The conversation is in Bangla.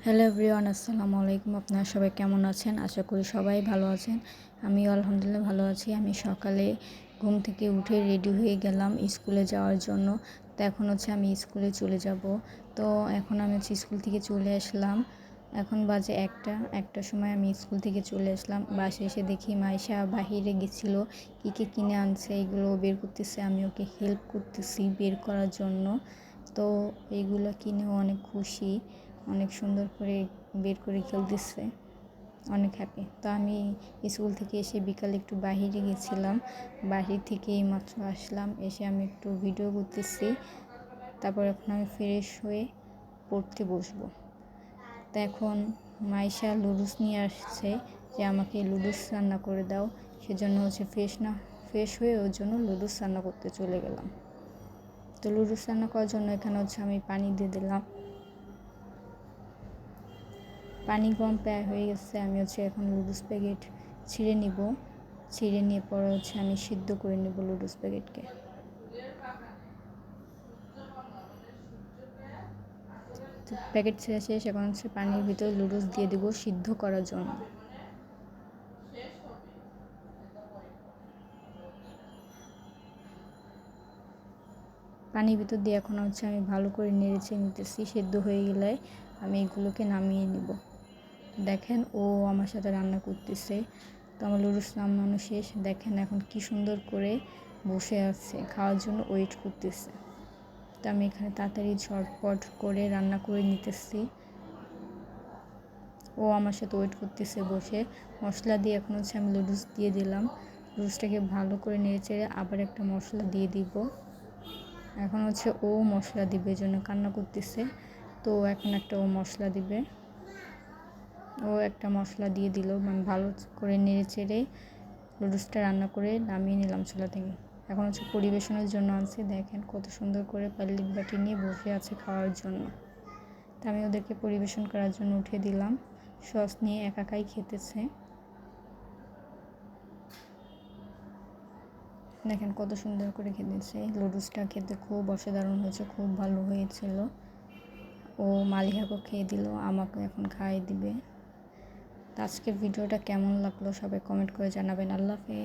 হ্যালো এভরিওয়ান, আসসালামু আলাইকুম। আপনারা সবাই কেমন আছেন? আশা করি সবাই ভালো আছেন। আমিও আলহামদুলিল্লাহ ভালো আছি। আমি সকালে ঘুম থেকে উঠে রেডি হয়ে গেলাম স্কুলে যাওয়ার জন্য। তো এখন আমি স্কুলে চলে যাব। তো এখন আমি স্কুল থেকে চলে আসলাম। এখন বাজে একটার সময় আমি স্কুল থেকে চলে আসলাম। বাসায় এসে দেখি মাইশা বাহিরে গেছিলো, কী কী কিনে আনছে এগুলো বের করতেছে। আমি ওকে হেল্প করতেছি বের করার জন্য। তো এইগুলো কিনেও অনেক খুশি, অনেক সুন্দর করে বের করে খেলতেছে, অনেক হ্যাপি। তো আমি স্কুল থেকে এসে বিকালে একটু বাহিরে গেছিলাম, বাহির থেকে এইমাত্র আসলাম। এসে আমি একটু ভিডিও করতেছি, তারপর এখন আমি ফ্রেশ হয়ে পড়তে বসবো। তো এখন মাইশা লুডুস নিয়ে আসছে যে আমাকে লুডুস রান্না করে দাও, সেজন্য ফ্রেশ হয়ে ওর জন্য লুডুস রান্না করতে চলে গেলাম। তো লুডুস রান্না করার জন্য এখানে আমি পানি দিয়ে দিলাম। পানি গরম প্রায় হয়ে গেছে। আমি এখন লুডুস প্যাকেট ছিঁড়ে নিয়ে পরে আমি সিদ্ধ করে নেব লুডুস প্যাকেটকে। প্যাকেট ছেড়ে শেষ, এখন পানির ভিতরে লুডুস দিয়ে দেবো সিদ্ধ করার জন্য। পানির ভিতর দিয়ে এখন আমি ভালো করে নেড়েছে নিতেছি। সিদ্ধ হয়ে গেলে আমি এগুলোকে নামিয়ে নিব। দেখেন ও আমার সাথে রান্না করতেছে। তো আমার লুডুস নামানো শেষ। দেখেন এখন কি সুন্দর করে বসে আছে, খাওয়ার জন্য ওয়েট করতেছে। তো আমি এখানে তাড়াতাড়ি ঝটপট করে রান্না করে নিতেছি। ও আমার সাথে ওয়েট করতেছে বসে। মশলা দিয়ে এখন আমি লুডুস দিয়ে দিলাম। লুডুসটাকে ভালো করে নেড়েচেড়ে আবার একটা মশলা দিয়ে দিব। এখন ও মশলা দিবে, জন্য কান্না করতেছে। তো এখন একটা ও মশলা দিবে। ও একটা মশলা দিয়ে দিল। আমি ভালো করে নেড়েচেড়ে লুডুসটা রান্না করে নামিয়ে নিলাম চুলা থেকে। এখন পরিবেশনের জন্য আনছে। দেখেন কত সুন্দর করে প্লেট বাটি নিয়ে বসে আছে খাওয়ার জন্য। তা আমি ওদেরকে পরিবেশন করার জন্য উঠে দিলাম। সস নিয়ে একাই খেতেছে। দেখেন কত সুন্দর করে খেতেছে। লুডুসটা খেতে খুব অসাধারণ হয়েছে, খুব ভালো হয়েছিল। ও মালিহাকে খেয়ে দিল, আমাকে এখন খাইয়ে দিবে। আজকের ভিডিওটা কেমন লাগলো সবাই কমেন্ট করে জানাবেন। আল্লাহ হাফেজ।